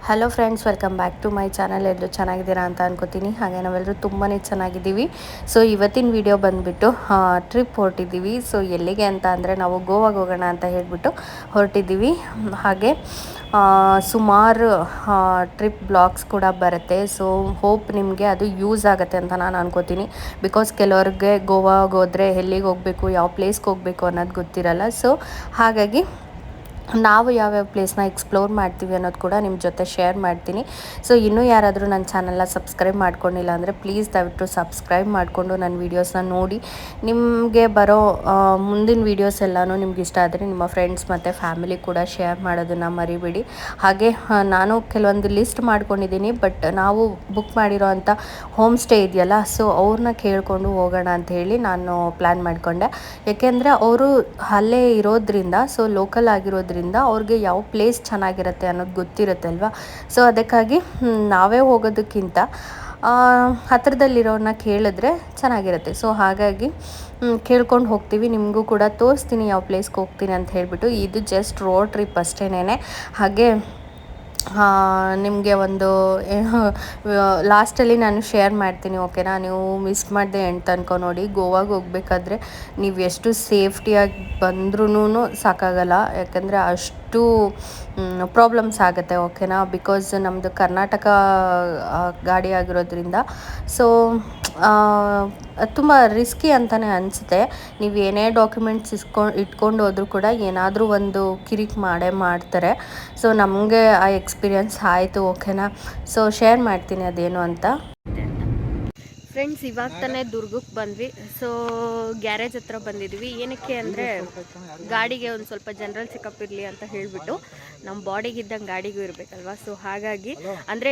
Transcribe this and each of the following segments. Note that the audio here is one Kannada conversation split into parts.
Hello friends, welcome back to my channel. ಎಲ್ಲರೂ ಚೆನ್ನಾಗಿದ್ದೀರಾ ಅಂತ ಅನ್ಕೋತೀನಿ. ಹಾಗೆ ನಾವೆಲ್ಲರೂ ತುಂಬಾ ಚೆನ್ನಾಗಿದ್ದೀವಿ. ಸೊ ಇವತ್ತಿನ ವಿಡಿಯೋ ಬಂದುಬಿಟ್ಟು ಟ್ರಿಪ್ ಹೊರಟಿದ್ದೀವಿ. ಸೊ ಎಲ್ಲಿಗೆ ಅಂತ ಅಂದರೆ ನಾವು ಗೋವಾಗೆ ಹೋಗೋಣ ಅಂತ ಹೇಳಿಬಿಟ್ಟು ಹೊರಟಿದ್ದೀವಿ. ಹಾಗೆ ಸುಮಾರು ಟ್ರಿಪ್ ಬ್ಲಾಗ್ಸ್ ಕೂಡ ಬರುತ್ತೆ. ಸೊ ಹೋಪ್ ನಿಮಗೆ ಅದು ಯೂಸ್ ಆಗುತ್ತೆ ಅಂತ ನಾನು ಅನ್ಕೋತೀನಿ. ಬಿಕಾಸ್ ಕೆಲವ್ರಿಗೆ ಗೋವಾಗೆ ಹೋದರೆ ಎಲ್ಲಿಗೆ ಹೋಗಬೇಕು, ಯಾವ ಪ್ಲೇಸ್ಗೆ ಹೋಗಬೇಕು ಅನ್ನೋದು ಗೊತ್ತಿರಲ್ಲ. ಸೊ ಹಾಗಾಗಿ ನಾವು ಯಾವ್ಯಾವ ಪ್ಲೇಸ್ನ ಎಕ್ಸ್ಪ್ಲೋರ್ ಮಾಡ್ತೀವಿ ಅನ್ನೋದು ಕೂಡ ನಿಮ್ಮ ಜೊತೆ ಶೇರ್ ಮಾಡ್ತೀನಿ. ಸೊ ಇನ್ನೂ ಯಾರಾದರೂ ನನ್ನ ಚಾನಲ್ನ ಸಬ್ಸ್ಕ್ರೈಬ್ ಮಾಡ್ಕೊಂಡಿಲ್ಲ ಅಂದರೆ ಪ್ಲೀಸ್ ದಯವಿಟ್ಟು ಸಬ್ಸ್ಕ್ರೈಬ್ ಮಾಡಿಕೊಂಡು ನನ್ನ ವೀಡಿಯೋಸ್ನ ನೋಡಿ. ನಿಮಗೆ ಬರೋ ಮುಂದಿನ ವೀಡಿಯೋಸ್ ಎಲ್ಲನೂ ನಿಮ್ಗೆ ಇಷ್ಟ ಆದರೆ ನಿಮ್ಮ ಫ್ರೆಂಡ್ಸ್ ಮತ್ತು ಫ್ಯಾಮಿಲಿ ಕೂಡ ಶೇರ್ ಮಾಡೋದನ್ನು ಮರಿಬೇಡಿ. ಹಾಗೆ ನಾನು ಕೆಲವೊಂದು ಲಿಸ್ಟ್ ಮಾಡ್ಕೊಂಡಿದ್ದೀನಿ. ಬಟ್ ನಾವು ಬುಕ್ ಮಾಡಿರೋ ಅಂಥ ಹೋಮ್ ಸ್ಟೇ ಇದೆಯಲ್ಲ, ಸೊ ಅವ್ರನ್ನ ಕೇಳಿಕೊಂಡು ಹೋಗೋಣ ಅಂತ ಹೇಳಿ ನಾನು ಪ್ಲ್ಯಾನ್ ಮಾಡಿಕೊಂಡೆ. ಏಕೆಂದರೆ ಅವರು ಅಲ್ಲೇ ಇರೋದ್ರಿಂದ, ಸೊ ಲೋಕಲ್ ಆಗಿರೋದ್ರಿಂದ ಅವ್ರಿಗೆ ಯಾವ ಪ್ಲೇಸ್ ಚೆನ್ನಾಗಿರುತ್ತೆ ಅನ್ನೋದು ಗೊತ್ತಿರುತ್ತೆ ಅಲ್ವಾ. ಸೊ ಅದಕ್ಕಾಗಿ ನಾವೇ ಹೋಗೋದಕ್ಕಿಂತ ಹತ್ತಿರದಲ್ಲಿರೋರನ್ನ ಕೇಳಿದ್ರೆ ಚೆನ್ನಾಗಿರುತ್ತೆ. ಸೊ ಹಾಗಾಗಿ ಕೇಳ್ಕೊಂಡು ಹೋಗ್ತೀವಿ. ನಿಮಗೂ ಕೂಡ ತೋರಿಸ್ತೀನಿ ಯಾವ ಪ್ಲೇಸ್ಗೆ ಹೋಗ್ತೀನಿ ಅಂತ ಹೇಳಿಬಿಟ್ಟು. ಇದು ಜಸ್ಟ್ ರೋಡ್ ಟ್ರಿಪ್ ಅಷ್ಟೇನೆ. ಹಾಗೆ ನಿಮಗೆ ಒಂದು ಲಾಸ್ಟಲ್ಲಿ ನಾನು ಶೇರ್ ಮಾಡ್ತೀನಿ, ಓಕೆನಾ? ನೀವು ಮಿಸ್ ಮಾಡಿದೆ ಎಂಟು ತನಕ ನೋಡಿ. ಗೋವಾಗೆ ಹೋಗ್ಬೇಕಾದ್ರೆ ನೀವು ಎಷ್ಟು ಸೇಫ್ಟಿಯಾಗಿ ಬಂದ್ರೂ ಸಾಕಾಗಲ್ಲ, ಯಾಕಂದರೆ ಅಷ್ಟು ಪ್ರಾಬ್ಲಮ್ಸ್ ಆಗುತ್ತೆ, ಓಕೆನಾ? ಬಿಕಾಸ್ ನಮ್ಮದು ಕರ್ನಾಟಕ ಗಾಡಿ ಆಗಿರೋದ್ರಿಂದ ಸೊ ತುಂಬ ರಿಸ್ಕಿ ಅಂತಲೇ ಅನಿಸುತ್ತೆ. ನೀವು ಏನೇ ಡಾಕ್ಯುಮೆಂಟ್ಸ್ ಇಟ್ಕೊಂಡು ಹೋದ್ರೂ ಕೂಡ ಏನಾದರೂ ಒಂದು ಕಿರಿಕ್ ಮಾಡೇ ಮಾಡ್ತಾರೆ. ಸೊ ನಮಗೆ ಆ ಎಕ್ಸ್ಪೀರಿಯನ್ಸ್ ಆಯಿತು, ಓಕೆನಾ? ಸೊ ಶೇರ್ ಮಾಡ್ತೀನಿ ಅದೇನು ಅಂತ. ಫ್ರೆಂಡ್ಸ್, ಇವಾಗ ತಾನೇ ದುರ್ಗಕ್ಕೆ ಬಂದ್ವಿ. ಸೊ ಗ್ಯಾರೇಜ್ ಹತ್ರ ಬಂದಿದ್ವಿ. ಏನಕ್ಕೆ ಅಂದರೆ ಗಾಡಿಗೆ ಒಂದು ಸ್ವಲ್ಪ ಜನರಲ್ ಚೆಕಪ್ ಇರಲಿ ಅಂತ ಹೇಳಿಬಿಟ್ಟು. ನಮ್ಮ ಬಾಡಿಗಿದ್ದಂಗೆ ಗಾಡಿಗೂ ಇರಬೇಕಲ್ವ. ಸೊ ಹಾಗಾಗಿ ಅಂದರೆ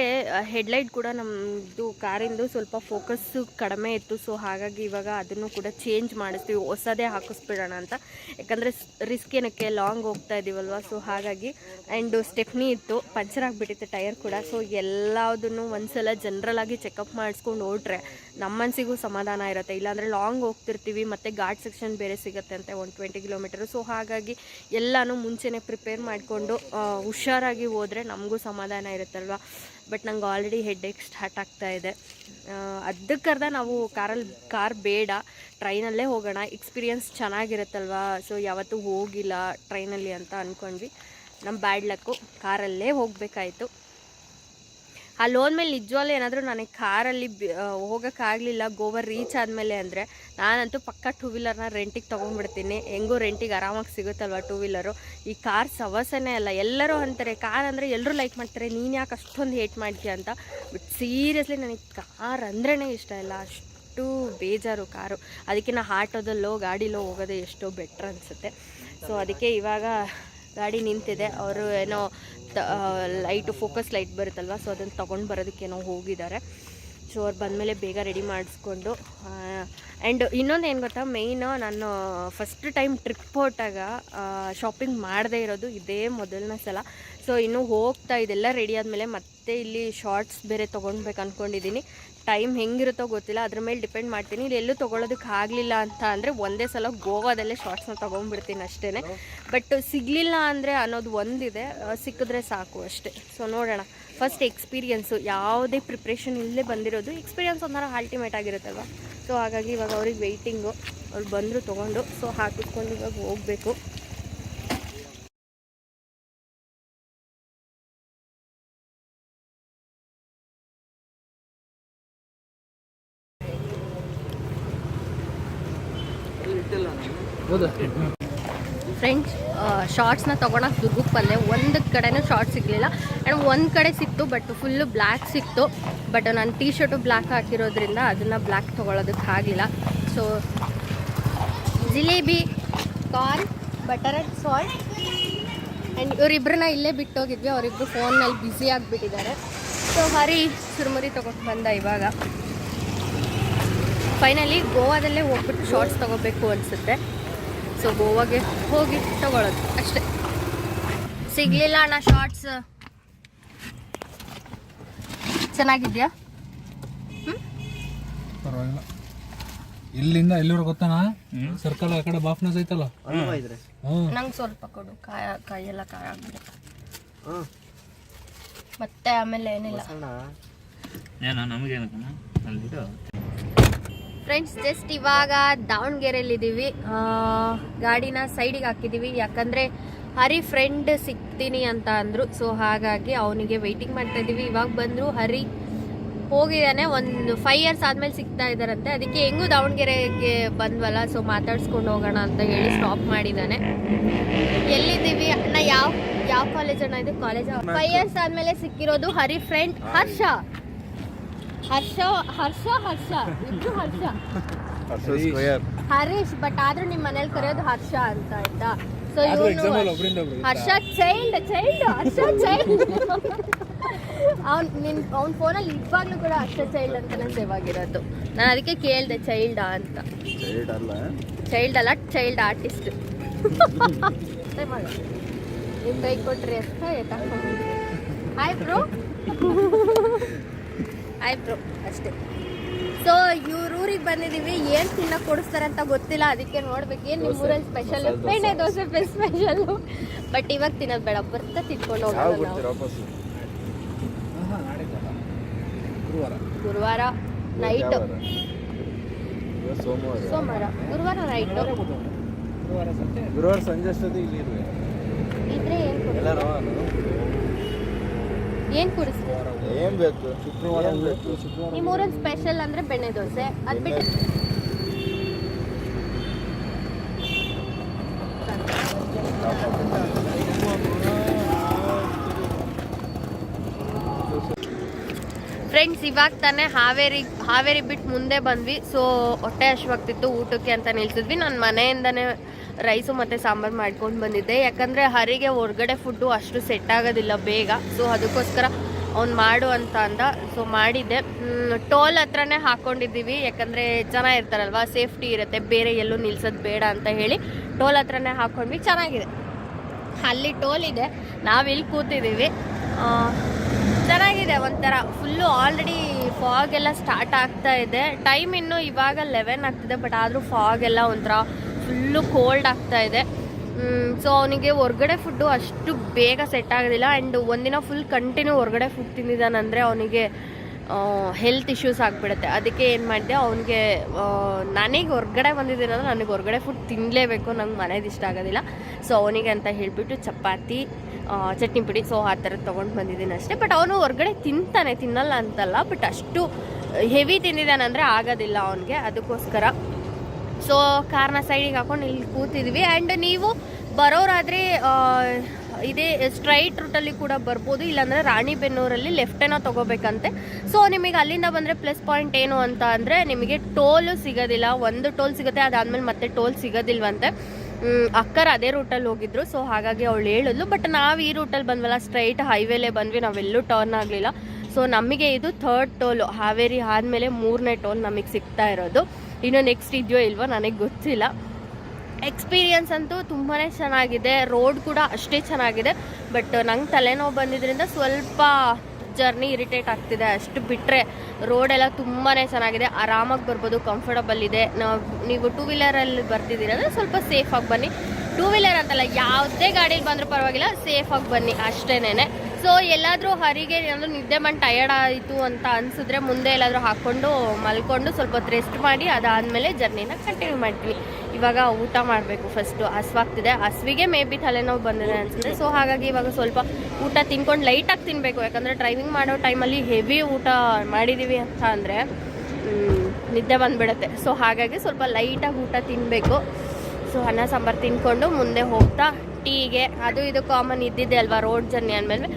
ಹೆಡ್ಲೈಟ್ ಕೂಡ ನಮ್ಮದು ಕಾರಿಂದು ಸ್ವಲ್ಪ ಫೋಕಸ್ಸು ಕಡಿಮೆ ಇತ್ತು. ಸೊ ಹಾಗಾಗಿ ಇವಾಗ ಅದನ್ನು ಕೂಡ ಚೇಂಜ್ ಮಾಡಿಸ್ತೀವಿ, ಹೊಸದೇ ಹಾಕಿಸ್ಬಿಡೋಣ ಅಂತ. ಯಾಕಂದರೆ ರಿಸ್ಕ್ ಏನಕ್ಕೆ, ಲಾಂಗ್ ಹೋಗ್ತಾ ಇದ್ದೀವಲ್ವ. ಸೊ ಹಾಗಾಗಿ ಆ್ಯಂಡ್ ಸ್ಟೆಪ್ನಿ ಇತ್ತು, ಪಂಚರ್ ಆಗಿಬಿಟ್ಟಿತ್ತು ಟೈರ್ ಕೂಡ. ಸೊ ಎಲ್ಲದನ್ನು ಒಂದ್ಸಲ ಜನರಲಾಗಿ ಚೆಕಪ್ ಮಾಡಿಸ್ಕೊಂಡು ಹೊರಟ್ರೆ ನಮ್ಮ ಮನಸ್ಸಿಗೂ ಸಮಾಧಾನ ಇರುತ್ತೆ. ಇಲ್ಲಾಂದರೆ ಲಾಂಗ್ ಹೋಗ್ತಿರ್ತೀವಿ ಮತ್ತು ಘಾಟ್ ಸೆಕ್ಷನ್ ಬೇರೆ ಸಿಗುತ್ತೆ ಅಂತೆ 120 ಕಿಲೋಮೀಟರು. ಸೊ ಹಾಗಾಗಿ ಎಲ್ಲನೂ ಮುಂಚೆನೇ ಪ್ರಿಪೇರ್ ಮಾಡಿಕೊಂಡು ಹುಷಾರಾಗಿ ಹೋದರೆ ನಮಗೂ ಸಮಾಧಾನ ಇರುತ್ತಲ್ವ. ಬಟ್ ನಂಗೆ ಆಲ್ರೆಡಿ ಹೆಡ್ಏಕ್ ಸ್ಟಾರ್ಟ್ ಆಗ್ತಾಯಿದೆ. ಅದಕ್ಕರ್ಧ ನಾವು ಕಾರ್ ಬೇಡ, ಟ್ರೈನಲ್ಲೇ ಹೋಗೋಣ, ಎಕ್ಸ್ಪೀರಿಯನ್ಸ್ ಚೆನ್ನಾಗಿರುತ್ತಲ್ವ. ಸೊ ಯಾವತ್ತೂ ಹೋಗಿಲ್ಲ ಟ್ರೈನಲ್ಲಿ ಅಂತ ಅಂದ್ಕೊಂಡ್ವಿ. ನಮ್ಮ ಬ್ಯಾಡ್ ಲಕ್ಕು, ಕಾರಲ್ಲೇ ಹೋಗಬೇಕಾಯ್ತು. ಅಲ್ಲಿ ಹೋದ್ಮೇಲೆ ನಿಜವಾಗ್ಲೂ ಏನಾದರೂ ನನಗೆ ಕಾರಲ್ಲಿ ಹೋಗೋಕ್ಕಾಗಲಿಲ್ಲ ಗೋವಾ ರೀಚ್ ಆದಮೇಲೆ ಅಂದರೆ, ನಾನಂತೂ ಪಕ್ಕ ಟೂ ವೀಲರ್ನ ರೆಂಟಿಗೆ ತೊಗೊಂಡ್ಬಿಡ್ತೀನಿ. ಹೆಂಗೂ ರೆಂಟಿಗೆ ಆರಾಮಾಗಿ ಸಿಗುತ್ತಲ್ವ ಟೂ ವೀಲರು. ಈ ಕಾರ್ ಸವಸನೇ ಅಲ್ಲ. ಎಲ್ಲರೂ ಅಂತಾರೆ ಕಾರ್ ಅಂದರೆ ಎಲ್ಲರೂ ಲೈಕ್ ಮಾಡ್ತಾರೆ, ನೀನು ಯಾಕೆ ಅಷ್ಟೊಂದು ಹೇಟ್ ಮಾಡ್ತೀಯ ಅಂತ. ಬಟ್ ಸೀರಿಯಸ್ಲಿ ನನಗೆ ಕಾರ್ ಅಂದ್ರೇ ಇಷ್ಟ ಇಲ್ಲ, ಅಷ್ಟು ಬೇಜಾರು ಕಾರು. ಅದಕ್ಕೆ ನಾ ಆಟೋದಲ್ಲೋ ಗಾಡಿಲೋ ಹೋಗೋದೇ ಎಷ್ಟೋ ಬೆಟ್ರ್ ಅನಿಸುತ್ತೆ. ಸೊ ಅದಕ್ಕೆ ಇವಾಗ ಗಾಡಿ ನಿಂತಿದೆ. ಅವರು ಏನೋ ಲೈಟು ಫೋಕಸ್ ಲೈಟ್ ಬರುತ್ತಲ್ವ, ಸೊ ಅದನ್ನು ತೊಗೊಂಡು ಬರೋದಕ್ಕೇನೋ ಹೋಗಿದ್ದಾರೆ. ಸೊ ಅವ್ರು ಬಂದಮೇಲೆ ಬೇಗ ರೆಡಿ ಮಾಡಿಸ್ಕೊಂಡು ಆ್ಯಂಡ್ ಇನ್ನೊಂದು ಏನು ಗೊತ್ತಾ, ಮೇಯ್ನು ನಾನು ಫಸ್ಟ್ ಟೈಮ್ ಟ್ರಿಪ್ ಹೊರಟಾಗ ಶಾಪಿಂಗ್ ಮಾಡದೇ ಇರೋದು ಇದೇ ಮೊದಲನೇ ಸಲ. ಸೊ ಇನ್ನೂ ಹೋಗ್ತಾ ಇದೆಲ್ಲ ರೆಡಿ ಆದಮೇಲೆ ಮತ್ತೆ ಇಲ್ಲಿ ಶಾರ್ಟ್ಸ್ ಬೇರೆ ತೊಗೊಳ್ಬೇಕು ಅಂದ್ಕೊಂಡಿದ್ದೀನಿ. ಟೈಮ್ ಹೆಂಗಿರುತ್ತೋ ಗೊತ್ತಿಲ್ಲ, ಅದ್ರ ಮೇಲೆ ಡಿಪೆಂಡ್ ಮಾಡ್ತೀನಿ. ಇಲ್ಲಿ ಎಲ್ಲೂ ತೊಗೊಳೋದಕ್ಕೆ ಆಗಲಿಲ್ಲ ಅಂತ ಅಂದರೆ ಒಂದೇ ಸಲ ಗೋವಾದಲ್ಲೇ ಶಾರ್ಟ್ಸ್ನ ತೊಗೊಂಡ್ಬಿಡ್ತೀನಿ ಅಷ್ಟೇ. ಬಟ್ ಸಿಗಲಿಲ್ಲ ಅಂದರೆ ಅನ್ನೋದು ಒಂದಿದೆ, ಸಿಕ್ಕಿದ್ರೆ ಸಾಕು ಅಷ್ಟೇ. ಸೊ ನೋಡೋಣ. ಫಸ್ಟ್ ಎಕ್ಸ್ಪೀರಿಯನ್ಸು, ಯಾವುದೇ ಪ್ರಿಪ್ರೇಷನ್ ಇಲ್ಲೇ ಬಂದಿರೋದು ಎಕ್ಸ್ಪೀರಿಯನ್ಸ್ ಒಂಥರ ಅಲ್ಟಿಮೇಟ್ ಆಗಿರುತ್ತಲ್ವ. ಸೊ ಹಾಗಾಗಿ ಇವಾಗ ಅವ್ರಿಗೆ ವೆಯ್ಟಿಂಗು, ಅವ್ರು ಬಂದರು ತೊಗೊಂಡು. ಸೊ ಹಾಕಿಸ್ಕೊಂಡು ಇವಾಗ ಹೋಗಬೇಕು. ಫ್ರೆಂಡ್ಸ್, ಶಾರ್ಟ್ಸ್ನ ತೊಗೊಳಕ್ಕೆ ದುರ್ಗಕ್ಕೆ ಬಂದೆ. ಒಂದು ಕಡೆನೂ ಶಾರ್ಟ್ಸ್ ಸಿಗಲಿಲ್ಲ. ಆ್ಯಂಡ್ ಒಂದು ಕಡೆ ಸಿಕ್ತು, ಬಟ್ ಫುಲ್ಲು ಬ್ಲ್ಯಾಕ್ ಸಿಕ್ತು. ಬಟ್ ನಾನು ಟೀ ಶರ್ಟು ಬ್ಲ್ಯಾಕ್ ಹಾಕಿರೋದ್ರಿಂದ ಅದನ್ನು ಬ್ಲ್ಯಾಕ್ ತೊಗೊಳೋದಕ್ಕೆ ಆಗಿಲ್ಲ. So jalebi, corn, butter and salt. And ಇವರಿಬ್ಬರನ್ನ ಇಲ್ಲೇ ಬಿಟ್ಟೋಗಿದ್ವಿ. ಅವರಿಬ್ಬರು ಫೋನ್ನಲ್ಲಿ ಬ್ಯುಸಿ ಆಗಿಬಿಟ್ಟಿದ್ದಾರೆ. ಸೊ ಹರಿ ಸುರುಮುರಿ ತೊಗೊಂಡು ಬಂದ. ಇವಾಗ ಫೈನಲಿ ಗೋವಾದಲ್ಲೇ ಹೋಗ್ಬಿಟ್ಟು ಶಾರ್ಟ್ಸ್ ತೊಗೋಬೇಕು ಅನಿಸುತ್ತೆ. ಸೊ ಗೋವಾಗೆ ಹೋಗಿ ತೊಗೊಳೋದು ಅಷ್ಟೇ. ಸಿಗಲಿಲ್ಲ ಅಣ್ಣ ಶಾರ್ಟ್ಸ್. ಚೆನ್ನಾಗಿದೆಯಾ? ಪರವಾಗಿಲ್ಲ. ಇಲ್ಲಿಂದ ಎಲ್ಲಿವರೆಗೆ ಗೊತ್ತಾನ? ಸರ್ಕಲ್ ಆ ಕಡೆ ಬಾಫ್ನಸ್ ಐತಲ್ಲ, ನಂಗೆ ಸ್ವಲ್ಪ ಕೊಡು. ಕಾಯೆಲ್ಲ ಕಾಯ ಆಗ್ಬಿಡುತ್ತೆ. ಮತ್ತೆ ಆಮೇಲೆ ಏನಿಲ್ಲ ಫ್ರೆಂಡ್ಸ್. ಜಸ್ಟ್ ಇವಾಗ ದಾವಣಗೆರೆಯಲ್ಲಿದ್ದೀವಿ. ಗಾಡಿನ ಸೈಡಿಗೆ ಹಾಕಿದ್ದೀವಿ, ಯಾಕಂದರೆ ಹರಿ ಫ್ರೆಂಡ್ ಸಿಗ್ತೀನಿ ಅಂತ ಅಂದರು. ಸೊ ಹಾಗಾಗಿ ಅವನಿಗೆ ವೆಯ್ಟಿಂಗ್ ಮಾಡ್ತಾ ಇದ್ದೀವಿ. ಇವಾಗ ಬಂದರು, ಹರಿ ಹೋಗಿದ್ದಾನೆ. ಒಂದು 5 years ಆದಮೇಲೆ ಸಿಗ್ತಾ ಇದ್ದಾರಂತೆ. ಅದಕ್ಕೆ ಹೆಂಗೂ ದಾವಣಗೆರೆಗೆ ಬಂದ್ವಲ್ಲ, ಸೊ ಮಾತಾಡ್ಸ್ಕೊಂಡು ಹೋಗೋಣ ಅಂತ ಹೇಳಿ ಸ್ಟಾಪ್ ಮಾಡಿದ್ದಾನೆ. ಎಲ್ಲಿದ್ದೀವಿ ಅಣ್ಣ? ಯಾವ ಕಾಲೇಜ್ ಅಣ್ಣ ಇದು? ಕಾಲೇಜ್ 5 years ಆದಮೇಲೆ ಸಿಕ್ಕಿರೋದು ಹರಿ ಫ್ರೆಂಡ್ ಹರ್ಷ. ಇಬ್ರು ಹರ್ಷ, ಹರೀಶ್. ಬಟ್ ಆದ್ರೂ ನಿಮ್ಮ ಮನೇಲಿ ಕರೆಯೋದು ಹರ್ಷ ಅಂತ, ಆಯ್ತಾ? ಸೊ ಹರ್ಷ ಚೈಲ್ಡ್ ಅವ್ನ ಫೋನಲ್ಲಿ ಇವಾಗ್ಲೂ ಕೂಡ ಹರ್ಷ ಚೈಲ್ಡ್ ಅಂತಾನೆ ಸೇವ್ ಆಗಿರೋದು. ನಾನು ಅದಕ್ಕೆ ಕೇಳಿದೆ ಚೈಲ್ಡಾ ಅಂತ. ಚೈಲ್ಡ್ ಅಲ್ಲ, ಚೈಲ್ಡ್ ಆರ್ಟಿಸ್ಟ್. ನಿಮ್ ಕೈ ಕೊಟ್ರಿ ಅಷ್ಟ ಹಾಯ್ ಬ್ರೋ ಅಷ್ಟೇ. ಸೊ ಇವ್ರ ಊರಿಗೆ ಬಂದಿದ್ದೀವಿ. ಏನು ತಿನ್ನಕ್ಕೆ ಕೊಡಿಸ್ತಾರೆ ಅಂತ ಗೊತ್ತಿಲ್ಲ, ಅದಕ್ಕೆ ನೋಡ್ಬೇಕು. ಏನು ನಿಮ್ಮ ಊರಲ್ಲಿ ಸ್ಪೆಷಲ್? ಬೆಣ್ಣೆ ದೋಸೆ ಸ್ಪೆಷಲ್. ಬಟ್ ಇವಾಗ ತಿನ್ನೋದು ಬೇಡ, ಬರ್ತಾ ತಿನ್ಕೊಂಡು ಹೋಗೋಣ ನಾವು. ಗುರುವಾರ ನೈಟ್, ಸೋಮವಾರ, ಗುರುವಾರ ನೈಟ್, ಗುರುವಾರ ಸಂಜೆ ಅಷ್ಟೊತ್ತಿಗೆ ಇದ್ರೆ ಏನು ಕುಡಿಸ್ತಾರೆ? ಏನ್ ಬೇಕು? ಶುಕ್ರವಾರ ಬೇಕು. ನಿಮ್ಮ ಊರಲ್ಲಿ ಸ್ಪೆಷಲ್ ಅಂದ್ರೆ ಬೆಣ್ಣೆ ದೋಸೆ. ಅದು ಬಿಟ್ಟು ಫ್ರೆಂಡ್ಸ್, ಇವಾಗ ತಾನೇ ಹಾವೇರಿ ಬಿಟ್ಟು ಮುಂದೆ ಬಂದ್ವಿ. ಸೊ ಹೊಟ್ಟೆ ಹಶ್ವಾಗ್ತಿತ್ತು, ಊಟಕ್ಕೆ ಅಂತ ನಿಲ್ಸಿದ್ವಿ. ನಾನು ಮನೆಯಿಂದನೇ ರೈಸು ಮತ್ತು ಸಾಂಬಾರು ಮಾಡ್ಕೊಂಡು ಬಂದಿದ್ದೆ, ಯಾಕಂದರೆ ಹರಿಗೆ ಹೊರಗಡೆ ಫುಡ್ಡು ಅಷ್ಟು ಸೆಟ್ ಆಗೋದಿಲ್ಲ ಬೇಗ. ಸೊ ಅದಕ್ಕೋಸ್ಕರ ಅವ್ನು ಮಾಡು ಅಂತ ಅಂದ. ಸೊ ಮಾಡಿದ್ದೆ. ಟೋಲ್ ಹತ್ರನೇ ಹಾಕ್ಕೊಂಡಿದ್ದೀವಿ, ಯಾಕಂದರೆ ಜನ ಇರ್ತಾರಲ್ವ, ಸೇಫ್ಟಿ ಇರುತ್ತೆ, ಬೇರೆ ಎಲ್ಲೂ ನಿಲ್ಸೋದು ಬೇಡ ಅಂತ ಹೇಳಿ ಟೋಲ್ ಹತ್ರನೇ ಹಾಕ್ಕೊಂಡ್ವಿ. ಚೆನ್ನಾಗಿದೆ, ಅಲ್ಲಿ ಟೋಲ್ ಇದೆ, ನಾವಿಲ್ಲಿ ಕೂತಿದ್ದೀವಿ. ಚೆನ್ನಾಗಿದೆ ಒಂಥರ. ಫುಲ್ಲು ಆಲ್ರೆಡಿ ಫಾಗ್ ಎಲ್ಲ ಸ್ಟಾರ್ಟ್ ಆಗ್ತಾ ಇದೆ. ಟೈಮ್ ಇನ್ನೂ ಇವಾಗ 11 ಆಗ್ತಿದೆ, ಬಟ್ ಆದರೂ ಫಾಗ್ ಎಲ್ಲ ಒಂಥರ ಫುಲ್ಲು ಕೋಲ್ಡ್ ಆಗ್ತಾ ಇದೆ. ಸೊ ಅವನಿಗೆ ಹೊರ್ಗಡೆ ಫುಡ್ಡು ಅಷ್ಟು ಬೇಗ ಸೆಟ್ ಆಗೋದಿಲ್ಲ. ಆ್ಯಂಡ್ ಒಂದಿನ ಫುಲ್ ಕಂಟಿನ್ಯೂ ಹೊರಗಡೆ ಫುಡ್ ತಿಂದಿದ್ದಾನಂದರೆ ಅವನಿಗೆ ಹೆಲ್ತ್ ಇಶ್ಯೂಸ್ ಆಗಿಬಿಡುತ್ತೆ. ಅದಕ್ಕೆ ಏನು ಮಾಡಿದೆ, ಅವನಿಗೆ ನನಗೆ ಹೊರ್ಗಡೆ ಬಂದಿದ್ದೀನಂದ್ರೆ ನನಗೆ ಹೊರಗಡೆ ಫುಡ್ ತಿನ್ನಲೇಬೇಕು, ನಂಗೆ ಮನೇದು ಇಷ್ಟ ಆಗೋದಿಲ್ಲ. ಸೊ ಅವನಿಗೆ ಅಂತ ಹೇಳಿಬಿಟ್ಟು ಚಪಾತಿ, ಚಟ್ನಿ ಪುಡಿ, ಸೊ ಆ ಥರದ್ದು ತೊಗೊಂಡು ಬಂದಿದ್ದೀನಿ ಅಷ್ಟೇ. ಬಟ್ ಅವನು ಹೊರಗಡೆ ತಿನ್ನಲ್ಲ ಅಂತಲ್ಲ, ಬಟ್ ಅಷ್ಟು ಹೆವಿ ತಿಂದಿದ್ದಾನಂದರೆ ಆಗೋದಿಲ್ಲ ಅವನಿಗೆ. ಅದಕ್ಕೋಸ್ಕರ ಸೊ ಕಾರ್ನ ಸೈಡಿಗೆ ಹಾಕೊಂಡು ಇಲ್ಲಿ ಕೂತಿದ್ವಿ. ಆ್ಯಂಡ್ ನೀವು ಬರೋರಾದರೆ ಇದೇ ಸ್ಟ್ರೈಟ್ ರೂಟಲ್ಲಿ ಕೂಡ ಬರ್ಬೋದು, ಇಲ್ಲಾಂದರೆ ರಾಣಿಬೆನ್ನೂರಲ್ಲಿ ಲೆಫ್ಟೇನೋ ತೊಗೋಬೇಕಂತೆ. ಸೊ ನಿಮಗೆ ಅಲ್ಲಿಂದ ಬಂದರೆ ಪ್ಲಸ್ ಪಾಯಿಂಟ್ ಏನು ಅಂತ ಅಂದರೆ, ನಿಮಗೆ ಟೋಲು ಸಿಗೋದಿಲ್ಲ. ಒಂದು ಟೋಲ್ ಸಿಗುತ್ತೆ, ಅದಾದಮೇಲೆ ಮತ್ತೆ ಟೋಲ್ ಸಿಗೋದಿಲ್ವಂತೆ. ಅಕ್ಕರ ಅದೇ ರೂಟಲ್ಲಿ ಹೋಗಿದ್ರು, ಸೊ ಹಾಗಾಗಿ ಅವಳು ಹೇಳಿದ್ಲು. ಬಟ್ ನಾವು ಈ ರೂಟಲ್ಲಿ ಬಂದ್ವಲ್ಲ, ಸ್ಟ್ರೈಟ್ ಹೈವೇಲೇ ಬಂದ್ವಿ, ನಾವೆಲ್ಲೂ ಟರ್ನ್ ಆಗಲಿಲ್ಲ. ಸೊ ನಮಗೆ ಇದು 3rd ಟೋಲು. ಹಾವೇರಿ ಆದಮೇಲೆ 3ನೇ ಟೋಲ್ ನಮಗೆ ಸಿಗ್ತಾ ಇರೋದು. ಇನ್ನು ನೆಕ್ಸ್ಟ್ ಇದೆಯೋ ಇಲ್ವೋ ನನಗೆ ಗೊತ್ತಿಲ್ಲ. ಎಕ್ಸ್ಪೀರಿಯನ್ಸ್ ಅಂತೂ ತುಂಬಾ ಚೆನ್ನಾಗಿದೆ, ರೋಡ್ ಕೂಡ ಅಷ್ಟೇ ಚೆನ್ನಾಗಿದೆ. ಬಟ್ ನಂಗೆ ತಲೆನೋವು ಬಂದಿದ್ದರಿಂದ ಸ್ವಲ್ಪ ಜರ್ನಿ ಇರಿಟೇಟ್ ಆಗ್ತಿದೆ. ಅಷ್ಟು ಬಿಟ್ಟರೆ ರೋಡೆಲ್ಲ ತುಂಬಾ ಚೆನ್ನಾಗಿದೆ, ಆರಾಮಾಗಿ ಬರ್ಬೋದು, ಕಂಫರ್ಟಬಲ್ ಇದೆ. ನೀವು 2 ವೀಲರಲ್ಲಿ ಬರ್ತಿದ್ದೀರಂದರೆ ಸ್ವಲ್ಪ ಸೇಫಾಗಿ ಬನ್ನಿ. 2 ವೀಲರ್ ಅಂತಲ್ಲ, ಯಾವುದೇ ಗಾಡೀಲಿ ಬಂದರೂ ಪರವಾಗಿಲ್ಲ, ಸೇಫಾಗಿ ಬನ್ನಿ ಅಷ್ಟೇನೆ. ಸೊ ಎಲ್ಲಾದರೂ ಹರಿಗೆ ಏನಾದರೂ ನಿದ್ದೆ ಮಾಡಿ ಟಯರ್ಡ್ ಆಯಿತು ಅಂತ ಅನಿಸಿದ್ರೆ ಮುಂದೆ ಎಲ್ಲಾದರೂ ಹಾಕ್ಕೊಂಡು ಮಲ್ಕೊಂಡು ಸ್ವಲ್ಪ ಹೊತ್ತು ರೆಸ್ಟ್ ಮಾಡಿ ಅದಾದಮೇಲೆ ಜರ್ನಿನ ಕಂಟಿನ್ಯೂ ಮಾಡ್ತೀವಿ. ಇವಾಗ ಊಟ ಮಾಡಬೇಕು ಫಸ್ಟು, ಹಸ್ವಾಗ್ತಿದೆ. ಹಸ್ವಿಗೆ ಮೇ ಬಿ ತಲೆನೋವು ಬಂದಿದೆ ಅನಿಸುತ್ತೆ. ಸೊ ಹಾಗಾಗಿ ಇವಾಗ ಸ್ವಲ್ಪ ಊಟ ತಿನ್ಕೊಂಡು ಲೈಟಾಗಿ ತಿನ್ನಬೇಕು, ಯಾಕಂದರೆ ಡ್ರೈವಿಂಗ್ ಮಾಡೋ ಟೈಮಲ್ಲಿ ಹೆವಿ ಊಟ ಮಾಡಿದ್ದೀವಿ ಅಂತ ಅಂದರೆ ನಿದ್ದೆ ಬಂದುಬಿಡುತ್ತೆ. ಸೊ ಹಾಗಾಗಿ ಸ್ವಲ್ಪ ಲೈಟಾಗಿ ಊಟ ತಿನ್ನಬೇಕು. ಸೊ ಅನ್ನ ಸಾಂಬಾರು ತಿನ್ಕೊಂಡು ಮುಂದೆ ಹೋಗ್ತಾ ಟೀಗೆ ಅದು ಇದು ಕಾಮನ್ ಇದ್ದಿದ್ದೆ ಅಲ್ವಾ ರೋಡ್ ಜರ್ನಿ ಅಂದಮೇಲೆ.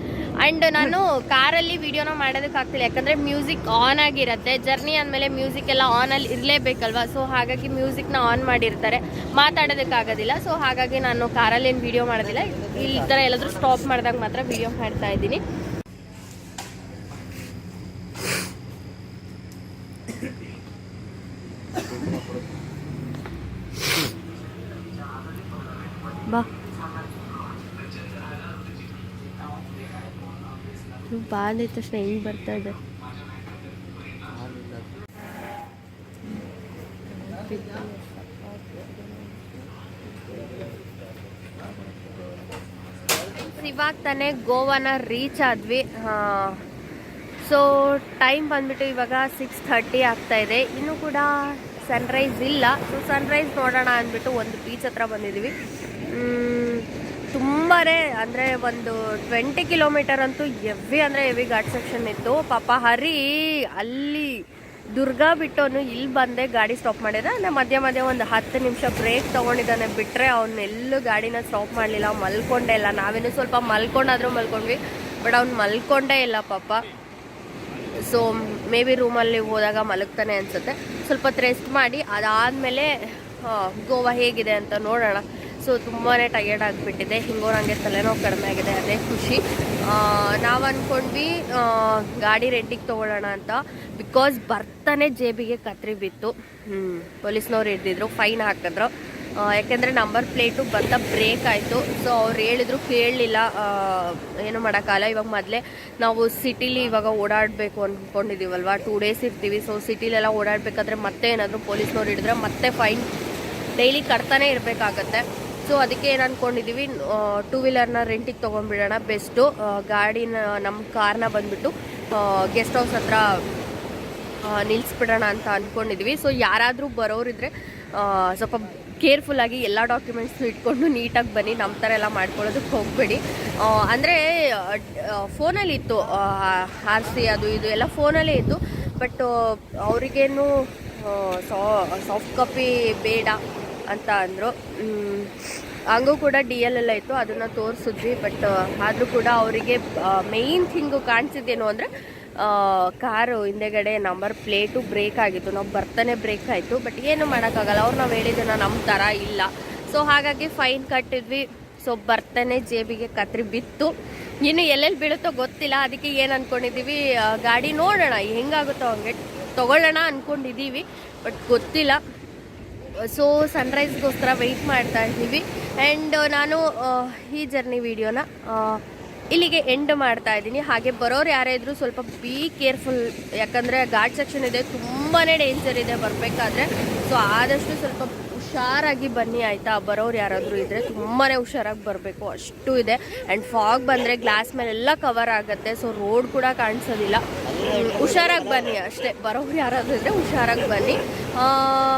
ಆ್ಯಂಡ್ ನಾನು ಕಾರಲ್ಲಿ ವೀಡಿಯೋನ ಮಾಡೋದಕ್ಕಾಗ್ತಿಲ್ಲ, ಯಾಕಂದರೆ ಮ್ಯೂಸಿಕ್ ಆನ್ ಆಗಿರುತ್ತೆ. ಜರ್ನಿ ಅಂದಮೇಲೆ ಮ್ಯೂಸಿಕ್ ಎಲ್ಲ ಆನಲ್ಲಿ ಇರಲೇಬೇಕಲ್ವ. ಸೊ ಹಾಗಾಗಿ ಮ್ಯೂಸಿಕ್ನ ಆನ್ ಮಾಡಿರ್ತಾರೆ, ಮಾತಾಡೋದಕ್ಕಾಗೋದಿಲ್ಲ. ಸೊ ಹಾಗಾಗಿ ನಾನು ಕಾರಲ್ಲಿ ಏನು ವೀಡಿಯೋ ಮಾಡೋದಿಲ್ಲ, ಈ ಥರ ಎಲ್ಲಾದರೂ ಸ್ಟಾಪ್ ಮಾಡಿದಾಗ ಮಾತ್ರ ವೀಡಿಯೋ ಮಾಡ್ತಾ ಇದ್ದೀನಿ. ಬಾ ಬಾಂದಿದ ತಕ್ಷಣ ಹೆಂಗೆ ಬರ್ತಾ ಇದೆ. ಇವಾಗ ತಾನೇ ಗೋವಾನ ರೀಚ್ ಆದ್ವಿ. ಸೊ ಟೈಮ್ ಬಂದ್ಬಿಟ್ಟು ಇವಾಗ 6:30 ಆಗ್ತಾ ಇದೆ. ಇನ್ನೂ ಕೂಡ ಸನ್ರೈಸ್ ಇಲ್ಲ. ಸೊ ಸನ್ರೈಸ್ ನೋಡೋಣ ಅಂದ್ಬಿಟ್ಟು ಒಂದು ಬೀಚ್ ಹತ್ರ ಬಂದಿದ್ದೀವಿ. ತುಂಬಾ ಅಂದರೆ ಒಂದು 20 ಕಿಲೋಮೀಟರ್ ಅಂತೂ ಹೆವಿ ಅಂದರೆ ಹೆವಿ ಘಾಟ್ ಸೆಕ್ಷನ್ ಇತ್ತು. ಪಾಪ ಹರಿ ಅಲ್ಲಿ ದುರ್ಗಾ ಬಿಟ್ಟವನು ಇಲ್ಲಿ ಬಂದೆ ಗಾಡಿ ಸ್ಟಾಪ್ ಮಾಡಿದ. ಅಂದರೆ ಮಧ್ಯ ಒಂದು 10 ನಿಮಿಷ ಬ್ರೇಕ್ ತೊಗೊಂಡಿದ್ದಾನೆ, ಬಿಟ್ಟರೆ ಅವನ್ನೆಲ್ಲೂ ಗಾಡಿನ ಸ್ಟಾಪ್ ಮಾಡಲಿಲ್ಲ. ಮಲ್ಕೊಂಡೇ ಇಲ್ಲ. ನಾವೇನು ಸ್ವಲ್ಪ ಮಲ್ಕೊಂಡಾದರೂ ಮಲ್ಕೊಂಡ್ವಿ, ಬಟ್ ಅವ್ನು ಮಲ್ಕೊಂಡೇ ಇಲ್ಲ ಪಾಪ. ಸೊ ಮೇ ಬಿ ರೂಮಲ್ಲಿ ಹೋದಾಗ ಮಲಗ್ತಾನೆ ಅನಿಸುತ್ತೆ. ಸ್ವಲ್ಪ ಹೊತ್ತು ರೆಸ್ಟ್ ಮಾಡಿ ಅದಾದಮೇಲೆ ಗೋವಾ ಹೇಗಿದೆ ಅಂತ ನೋಡೋಣ. ಸೊ ತುಂಬಾ ಟಯರ್ಡ್ ಆಗಿಬಿಟ್ಟಿದೆ. ಹಿಂಗೋ ನನಗೆ ತಲೆನೋವು ಕಡಿಮೆ ಆಗಿದೆ, ಅದೇ ಖುಷಿ. ನಾವು ಅಂದ್ಕೊಂಡ್ವಿ ಗಾಡಿ ರೆಂಟಿಗೆ ತೊಗೊಳ್ಳೋಣ ಅಂತ. ಬಿಕಾಸ್ ಬರ್ತಾನೆ ಜೇಬಿಗೆ ಕತ್ರಿ ಬಿತ್ತು. ಪೊಲೀಸ್ನವ್ರು ಹಿಡ್ದಿದ್ರು, ಫೈನ್ ಹಾಕಿದ್ರು. ಯಾಕೆಂದರೆ ನಂಬರ್ ಪ್ಲೇಟು ಬರ್ತಾ ಬ್ರೇಕ್ ಆಯಿತು. ಸೊ ಅವ್ರು ಹೇಳಿದ್ರು, ಕೇಳಲಿಲ್ಲ, ಏನು ಮಾಡೋಕ್ಕಾಗಲ್ಲ. ಇವಾಗ ಮೊದಲೇ ನಾವು ಸಿಟಿಲಿ ಇವಾಗ ಓಡಾಡಬೇಕು ಅಂದ್ಕೊಂಡಿದ್ದೀವಲ್ವ, 2 ಡೇಸ್ ಇರ್ತೀವಿ. ಸೊ ಸಿಟಿಲೆಲ್ಲ ಓಡಾಡಬೇಕಾದ್ರೆ ಮತ್ತೆ ಏನಾದರೂ ಪೊಲೀಸ್ನವ್ರು ಹಿಡಿದ್ರೆ ಮತ್ತೆ ಫೈನ್ ಡೈಲಿ ಕಟ್ತಾನೆ ಇರಬೇಕಾಗತ್ತೆ. ಸೊ ಅದಕ್ಕೆ ಏನು ಅಂದ್ಕೊಂಡಿದ್ದೀವಿ, 2 ವೀಲರ್ನ ರೆಂಟಿಗೆ ತೊಗೊಂಡ್ಬಿಡೋಣ ಬೆಸ್ಟು. ಗಾಡಿನ ನಮ್ಮ ಕಾರ್ನ ಬಂದುಬಿಟ್ಟು ಗೆಸ್ಟ್ ಹೌಸ್ ಹತ್ರ ನಿಲ್ಲಿಸ್ಬಿಡೋಣ ಅಂತ ಅಂದ್ಕೊಂಡಿದ್ದೀವಿ. ಸೊ ಯಾರಾದರೂ ಬರೋರಿದ್ರೆ ಸ್ವಲ್ಪ ಕೇರ್ಫುಲ್ಲಾಗಿ ಎಲ್ಲ ಡಾಕ್ಯುಮೆಂಟ್ಸ್ನು ಇಟ್ಕೊಂಡು ನೀಟಾಗಿ ಬನ್ನಿ. ನಮ್ಮ ಥರ ಎಲ್ಲ ಮಾಡ್ಕೊಳ್ಳೋದಕ್ಕೆ ಹೋಗಬೇಡಿ. ಅಂದರೆ ಫೋನಲ್ಲಿ ಇತ್ತು, RC ಅದು ಇದು ಎಲ್ಲ ಫೋನಲ್ಲೇ ಇತ್ತು. ಬಟ್ ಅವರಿಗೇನು ಸಾಫ್ಟ್ ಕಾಪಿ ಬೇಡ ಅಂತ ಅಂದರು. ಹಂಗೂ ಕೂಡ DL ಎಲ್ಲ ಇತ್ತು, ಅದನ್ನು ತೋರಿಸಿದ್ವಿ. ಬಟ್ ಆದರೂ ಕೂಡ ಅವರಿಗೆ ಮೇಯ್ನ್ ಥಿಂಗು ಕಾಣಿಸಿದ್ದೇನು ಅಂದರೆ ಕಾರು ಹಿಂದೆಗಡೆ ನಂಬರ್ ಪ್ಲೇಟು ಬ್ರೇಕ್ ಆಗಿತ್ತು. ನಾವು ಬರ್ತಾನೆ ಬ್ರೇಕ್ ಆಯಿತು. ಬಟ್ ಏನು ಮಾಡೋಕ್ಕಾಗಲ್ಲ, ಅವ್ರು ನಾವು ಹೇಳಿದ್ದನ್ನು ನಮ್ಮ ಥರ ಇಲ್ಲ. ಸೊ ಹಾಗಾಗಿ ಫೈನ್ ಕಟ್ಟಿದ್ವಿ. ಸೊ ಬರ್ತಾನೆ ಜೇಬಿಗೆ ಕತ್ರಿ ಬಿತ್ತು. ಇನ್ನು ಎಲ್ಲೆಲ್ಲಿ ಬೀಳುತ್ತೋ ಗೊತ್ತಿಲ್ಲ. ಅದಕ್ಕೆ ಏನು ಅಂದ್ಕೊಂಡಿದ್ದೀವಿ, ಗಾಡಿ ನೋಡೋಣ ಹೆಂಗಾಗುತ್ತೋ ಹಂಗೆ ತೊಗೊಳ್ಳೋಣ ಅಂದ್ಕೊಂಡಿದ್ದೀವಿ. ಬಟ್ ಗೊತ್ತಿಲ್ಲ. ಸೊ ಸನ್ರೈಸ್ಗೋಸ್ಕರ ವೆಯ್ಟ್ ಮಾಡ್ತಾ ಇದ್ದೀವಿ. ಆ್ಯಂಡ್ ನಾನು ಈ ಜರ್ನಿ ವಿಡಿಯೋನ ಇಲ್ಲಿಗೆ ಎಂಡ್ ಮಾಡ್ತಾ ಇದ್ದೀನಿ. ಹಾಗೆ ಬರೋರು ಯಾರೇ ಇದ್ದರೂ ಸ್ವಲ್ಪ ಬಿ ಕೇರ್ಫುಲ್, ಯಾಕಂದರೆ ಘಾಟ್ ಸೆಕ್ಷನ್ ಇದೆ, ತುಂಬಾ ಡೇಂಜರ್ ಇದೆ ಬರಬೇಕಾದ್ರೆ. ಸೊ ಆದಷ್ಟು ಸ್ವಲ್ಪ ಹುಷಾರಾಗಿ ಬನ್ನಿ ಆಯಿತಾ. ಬರೋರು ಯಾರಾದರೂ ಇದ್ದರೆ ತುಂಬಾ ಹುಷಾರಾಗಿ ಬರಬೇಕು, ಅಷ್ಟು ಇದೆ. ಆ್ಯಂಡ್ ಫಾಗ್ ಬಂದರೆ ಗ್ಲಾಸ್ ಮೇಲೆಲ್ಲ ಕವರ್ ಆಗುತ್ತೆ. ಸೊ ರೋಡ್ ಕೂಡ ಕಾಣಿಸೋದಿಲ್ಲ. ಹುಷಾರಾಗಿ ಬನ್ನಿ ಅಷ್ಟೇ. ಬರೋರು ಯಾರಾದರೂ ಇದ್ದರೆ ಹುಷಾರಾಗಿ ಬನ್ನಿ.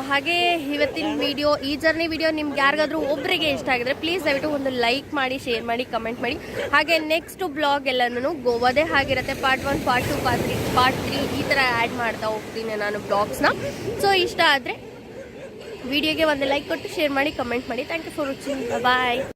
ಹಾಗೆ ಇವತ್ತಿನ ವಿಡಿಯೋ, ಈ ಜರ್ನಿ ವಿಡಿಯೋ ನಿಮ್ಗೆ ಯಾರಿಗಾದ್ರೂ ಒಬ್ಬರಿಗೆ ಇಷ್ಟ ಆಗಿದ್ರೆ ಪ್ಲೀಸ್ ದಯವಿಟ್ಟು ಒಂದು ಲೈಕ್ ಮಾಡಿ, ಶೇರ್ ಮಾಡಿ, ಕಮೆಂಟ್ ಮಾಡಿ. ಹಾಗೆ ನೆಕ್ಸ್ಟ್ ಬ್ಲಾಗ್ ಎಲ್ಲನೂ ಗೋವಾದೇ ಆಗಿರುತ್ತೆ. ಪಾರ್ಟ್ 1, ಪಾರ್ಟ್ 2, ಪಾರ್ಟ್ 3 ಈ ಥರ ಆ್ಯಡ್ ಮಾಡ್ತಾ ಹೋಗ್ತೀನಿ ನಾನು ಬ್ಲಾಗ್ಸ್ನ. ಸೊ ಇಷ್ಟ ಆದರೆ ವಿಡಿಯೋಗೆ ಒಂದು ಲೈಕ್ ಕೊಟ್ಟು ಶೇರ್ ಮಾಡಿ, ಕಮೆಂಟ್ ಮಾಡಿ. Thank you for watching. Bye.